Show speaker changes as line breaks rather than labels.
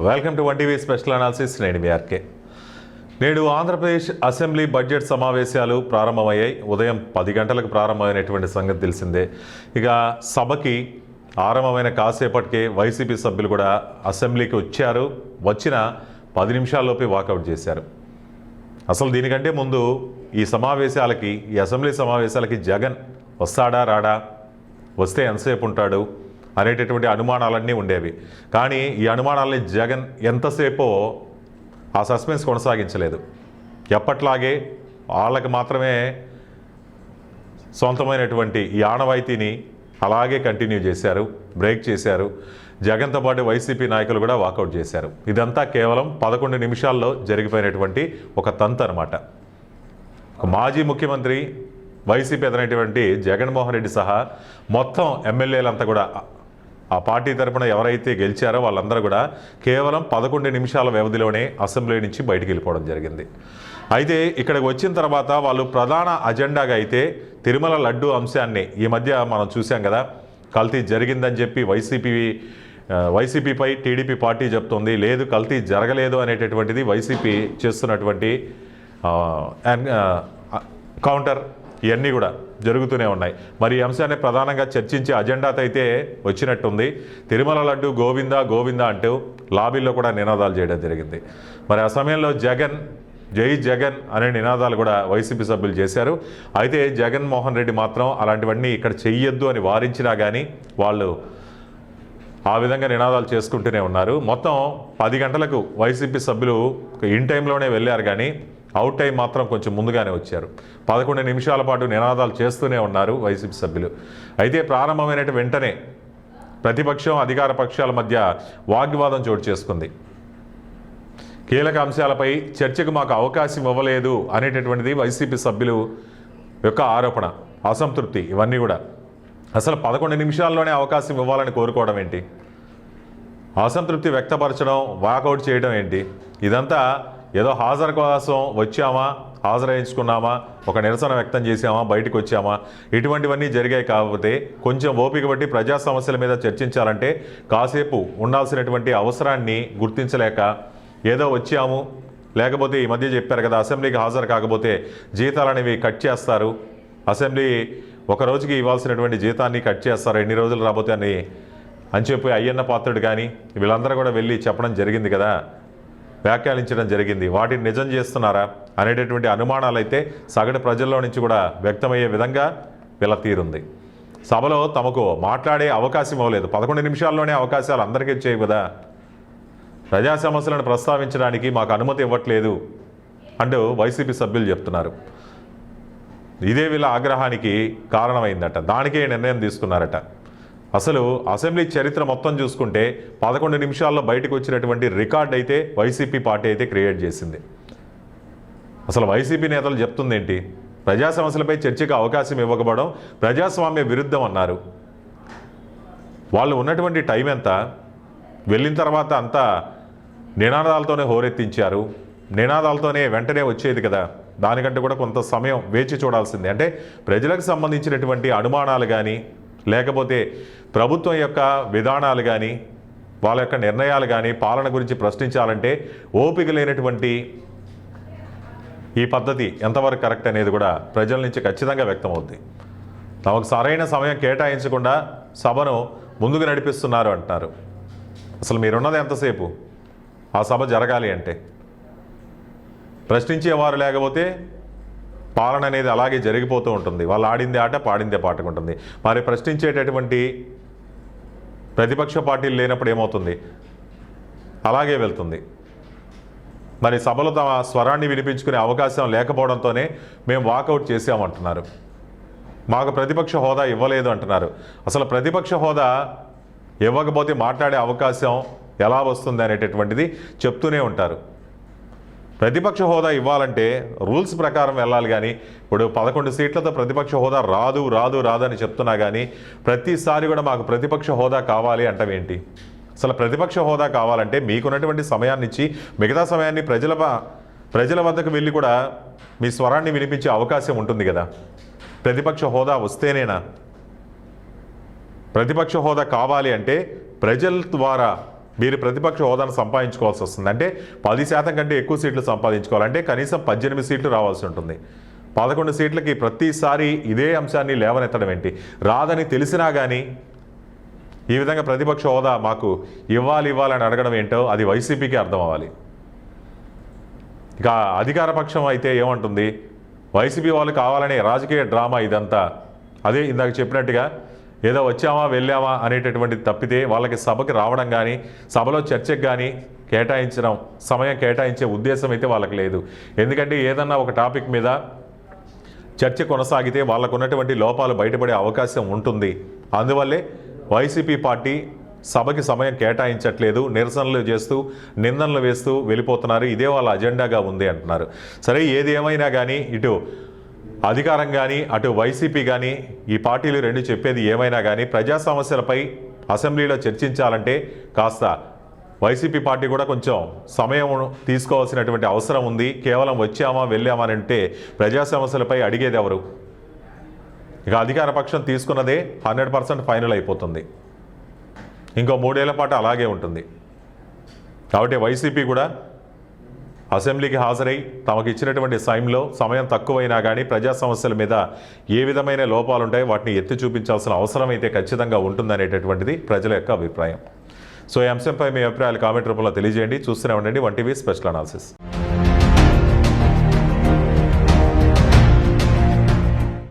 Welcome to 1 TV special analysis. నేను మీ RK. నేడు Andhra Pradesh assembly budget సమావేశాలు ప్రారంభమయ్యాయి. ఉదయం 10 గంటలకు ప్రారంభమైనటువంటి సంగతి తెలిసిందే. ఇక సభకి ఆరంభమైన కాసేపటికే వైసీపీ సభ్యులు కూడా అసెంబ్లీకి వచ్చారు. వచ్చిన 10 నిమిషాల్లోపే వాకౌట్ చేశారు. అసలు దీనికంటే ముందు ఈ అసెంబ్లీ సమావేశాలకి జగన్ వస్తాడా రాడా, వస్తే ఎంతసేపు ఉంటాడు అనేటటువంటి అనుమానాలన్నీ ఉండేవి. కానీ ఈ అనుమానాలని జగన్ ఎంతసేపో ఆ సస్పెన్స్ కొనసాగించలేదు. ఎప్పట్లాగే వాళ్ళకి మాత్రమే సొంతమైనటువంటి ఈ ఆనవాయితీని అలాగే కంటిన్యూ చేశారు, బ్రేక్ చేశారు. జగన్తో పాటు వైసీపీ నాయకులు కూడా వాకౌట్ చేశారు. ఇదంతా కేవలం 11 నిమిషాల్లో జరిగిపోయినటువంటి ఒక తంతు అనమాట. ఒక మాజీ ముఖ్యమంత్రి వైసీపీ అదైనటువంటి జగన్మోహన్ రెడ్డి సహా మొత్తం ఎమ్మెల్యేలంతా కూడా ఆ పార్టీ తరపున ఎవరైతే గెలిచారో వాళ్ళందరూ కూడా కేవలం 11 నిమిషాల వ్యవధిలోనే అసెంబ్లీ నుంచి బయటికి వెళ్ళిపోవడం జరిగింది. అయితే ఇక్కడికి వచ్చిన తర్వాత వాళ్ళు ప్రధాన అజెండాగా అయితే తిరుమల లడ్డు అంశాన్ని ఈ మధ్య మనం చూసాం కదా, కల్తీ జరిగిందని చెప్పి వైసీపీపై టీడీపీ పార్టీ చెప్తుంది. లేదు, కల్తీ జరగలేదు అనేటటువంటిది వైసీపీ చేస్తున్నటువంటి కౌంటర్ ఇవన్నీ కూడా జరుగుతూనే ఉన్నాయి. మరి ఈ అంశాన్ని ప్రధానంగా చర్చించే అజెండాతో అయితే వచ్చినట్టుంది. తిరుమల లడ్డు గోవిందా గోవిందా అంటూ లాబీల్లో కూడా నినాదాలు చేయడం జరిగింది. మరి ఆ సమయంలో జై జగన్ అనే నినాదాలు కూడా వైసీపీ సభ్యులు చేశారు. అయితే జగన్మోహన్ రెడ్డి మాత్రం అలాంటివన్నీ ఇక్కడ చెయ్యొద్దు అని వారించినా కానీ వాళ్ళు ఆ విధంగా నినాదాలు చేసుకుంటూనే ఉన్నారు. మొత్తం 10 గంటలకు వైసీపీ సభ్యులు ఇన్ టైంలోనే వెళ్ళారు, కానీ అవుట్ టైం మాత్రం కొంచెం ముందుగానే వచ్చారు. 11 నిమిషాల పాటు నినాదాలు చేస్తూనే ఉన్నారు వైసీపీ సభ్యులు. అయితే ప్రారంభమైన వెంటనే ప్రతిపక్షం అధికార పక్షాల మధ్య వాగ్వివాదం చోటు చేసుకుంది. కీలక అంశాలపై చర్చకు మాకు అవకాశం ఇవ్వలేదు అనేటటువంటిది వైసీపీ సభ్యులు యొక్క ఆరోపణ, అసంతృప్తి. ఇవన్నీ కూడా అసలు 11 నిమిషాల్లోనే అవకాశం ఇవ్వాలని కోరుకోవడం ఏంటి, అసంతృప్తి వ్యక్తపరచడం, వాకౌట్ చేయడం ఏంటి? ఇదంతా ఏదో హాజరు కోసం వచ్చామా, హాజరైంచుకున్నామా, ఒక నిరసన వ్యక్తం చేసామా, బయటకు వచ్చామా, ఇటువంటివన్నీ జరిగాయి. కాకపోతే కొంచెం ఓపిక బట్టి ప్రజా సమస్యల మీద చర్చించాలంటే కాసేపు ఉండాల్సినటువంటి అవసరాన్ని గుర్తించలేక ఏదో వచ్చాము, లేకపోతే ఈ మధ్య చెప్పారు కదా అసెంబ్లీకి హాజరు కాకపోతే జీతాలు అనేవి కట్ చేస్తారు, అసెంబ్లీ ఒక రోజుకి ఇవ్వాల్సినటువంటి జీతాన్ని కట్ చేస్తారు, ఎన్ని రోజులు రాబోతే అని చెప్పి అయ్యన్న పాత్రుడు కానీ వీళ్ళందరూ కూడా వెళ్ళి చెప్పడం జరిగింది కదా, వ్యాఖ్యానించడం జరిగింది. వాటిని నిజం చేస్తున్నారా అనేటటువంటి అనుమానాలు అయితే సగటు ప్రజల్లో నుంచి కూడా వ్యక్తమయ్యే విధంగా వీళ్ళ తీరుంది. సభలో తమకు మాట్లాడే అవకాశం ఇవ్వలేదు. 11 నిమిషాల్లోనే అవకాశాలు అందరికీ ఇచ్చేవి కదా, ప్రజా సమస్యలను ప్రస్తావించడానికి మాకు అనుమతి ఇవ్వట్లేదు అంటూ వైసీపీ సభ్యులు చెప్తున్నారు. ఇదే వీళ్ళ ఆగ్రహానికి కారణమైందట. దానికే నిర్ణయం తీసుకున్నారట. అసలు అసెంబ్లీ చరిత్ర మొత్తం చూసుకుంటే 11 నిమిషాల్లో బయటకు వచ్చినటువంటి రికార్డ్ అయితే వైసీపీ పార్టీ అయితే క్రియేట్ చేసింది. అసలు వైసీపీ నేతలు చెప్తుంది ఏంటి, ప్రజా సమస్యలపై చర్చకు అవకాశం ఇవ్వకపోవడం ప్రజాస్వామ్య విరుద్ధం అన్నారు. వాళ్ళు ఉన్నటువంటి టైం ఎంత, వెళ్ళిన తర్వాత అంతా నినాదాలతోనే హోరెత్తించారు. నినాదాలతోనే వెంటనే వచ్చేది కదా, దానికంటే కూడా కొంత సమయం వేచి చూడాల్సిందే. అంటే ప్రజలకు సంబంధించినటువంటి అనుమానాలు కానీ, లేకపోతే ప్రభుత్వం యొక్క విధానాలు కానీ, వాళ్ళ యొక్క నిర్ణయాలు కానీ, పాలన గురించి ప్రశ్నించాలంటే ఓపిక లేనటువంటి ఈ పద్ధతి ఎంతవరకు కరెక్ట్ అనేది కూడా ప్రజల నుంచి ఖచ్చితంగా వ్యక్తమవుద్ది. తమకు సరైన సమయం కేటాయించకుండా సభను ముందుకు నడిపిస్తున్నారు అంటున్నారు. అసలు మీరున్నది ఎంతసేపు ఆ సభ జరగాలి అంటే? ప్రశ్నించేవారు లేకపోతే పాలన అనేది అలాగే జరిగిపోతూ ఉంటుంది. వాళ్ళు ఆడిందే ఆట, పాడిందే పాటకుంటుంది. మరి ప్రశ్నించేటటువంటి ప్రతిపక్ష పార్టీలు లేనప్పుడు ఏమవుతుంది? అలాగే వెళ్తుంది. మరి సభలో తమ స్వరాన్ని వినిపించుకునే అవకాశం లేకపోవడంతోనే మేము వాకౌట్ చేసామంటున్నారు. మాకు ప్రతిపక్ష హోదా ఇవ్వలేదు అంటున్నారు. అసలు ప్రతిపక్ష హోదా ఇవ్వకపోతే మాట్లాడే అవకాశం ఎలా వస్తుంది అనేటటువంటిది చెప్తూనే ఉంటారు. ప్రతిపక్ష హోదా ఇవ్వాలంటే రూల్స్ ప్రకారం వెళ్ళాలి. కానీ ఇప్పుడు 11 సీట్లతో ప్రతిపక్ష హోదా రాదు అని చెప్తున్నా కానీ ప్రతిసారి కూడా మాకు ప్రతిపక్ష హోదా కావాలి అంటావేంటి? అసలు ప్రతిపక్ష హోదా కావాలంటే మీకున్నటువంటి సమయాన్ని ఇచ్చి మిగతా సమయాన్ని ప్రజల వద్దకు వెళ్ళి కూడా మీ స్వరాన్ని వినిపించే అవకాశం ఉంటుంది కదా. ప్రతిపక్ష హోదా వస్తేనేనా? ప్రతిపక్ష హోదా కావాలి అంటే ప్రజల ద్వారా మీరు ప్రతిపక్ష హోదాను సంపాదించుకోవాల్సి వస్తుంది. అంటే 10% కంటే ఎక్కువ సీట్లు సంపాదించుకోవాలంటే కనీసం 18 సీట్లు రావాల్సి ఉంటుంది. 11 సీట్లకి ప్రతిసారి ఇదే అంశాన్ని లేవనెత్తడం ఏంటి? రాదని తెలిసినా కానీ ఈ విధంగా ప్రతిపక్ష హోదా మాకు ఇవ్వాలని అడగడం ఏంటో అది వైసీపీకి అర్థం అవ్వాలి. ఇక అధికార పక్షం అయితే ఏమంటుంది? వైసీపీ వాళ్ళు కావాలనే రాజకీయ డ్రామా ఇదంతా. అదే ఇందాక చెప్పినట్టుగా ఏదో వచ్చామా వెళ్ళామా అనేటటువంటి తప్పితే వాళ్ళకి సభకి రావడం కానీ సభలో చర్చకు కానీ సమయం కేటాయించే ఉద్దేశం అయితే వాళ్ళకి లేదు. ఎందుకంటే ఏదన్నా ఒక టాపిక్ మీద చర్చ కొనసాగితే వాళ్ళకు ఉన్నటువంటి లోపాలు బయటపడే అవకాశం ఉంటుంది. అందువల్లే వైసీపీ పార్టీ సభకి సమయం కేటాయించట్లేదు, నిరసనలు చేస్తూ నిందనలు వేస్తూ వెళ్ళిపోతున్నారు. ఇదే వాళ్ళ అజెండాగా ఉంది అంటున్నారు. సరే, ఏది ఏమైనా కానీ ఇటు అధికారం కానీ అటు వైసీపీ కానీ ఈ పార్టీలు రెండు చెప్పేది ఏమైనా కానీ ప్రజా సమస్యలపై అసెంబ్లీలో చర్చించాలంటే కాస్త వైసీపీ పార్టీ కూడా కొంచెం సమయం తీసుకోవాల్సినటువంటి అవసరం ఉంది. కేవలం వచ్చామా వెళ్ళామా అని అంటే ప్రజా సమస్యలపై అడిగేది ఎవరు? ఇక అధికార పక్షం తీసుకున్నదే 100% ఫైనల్ అయిపోతుంది. ఇంకో 3 ఏళ్ల పాటు అలాగే ఉంటుంది. కాబట్టి వైసీపీ కూడా అసెంబ్లీకి హాజరై తమకు ఇచ్చినటువంటి సమయం తక్కువైనా కానీ ప్రజా సమస్యల మీద ఏ విధమైన లోపాలు ఉంటాయో వాటిని ఎత్తి చూపించాల్సిన అవసరం అయితే ఖచ్చితంగా ఉంటుందనేటటువంటిది ప్రజల యొక్క అభిప్రాయం. సో ఈ అంశంపై మీ అభిప్రాయాలు కామెంట్ రూపంలో తెలియజేయండి. చూస్తూనే ఉండండి 1TV స్పెషల్ అనాలిసిస్.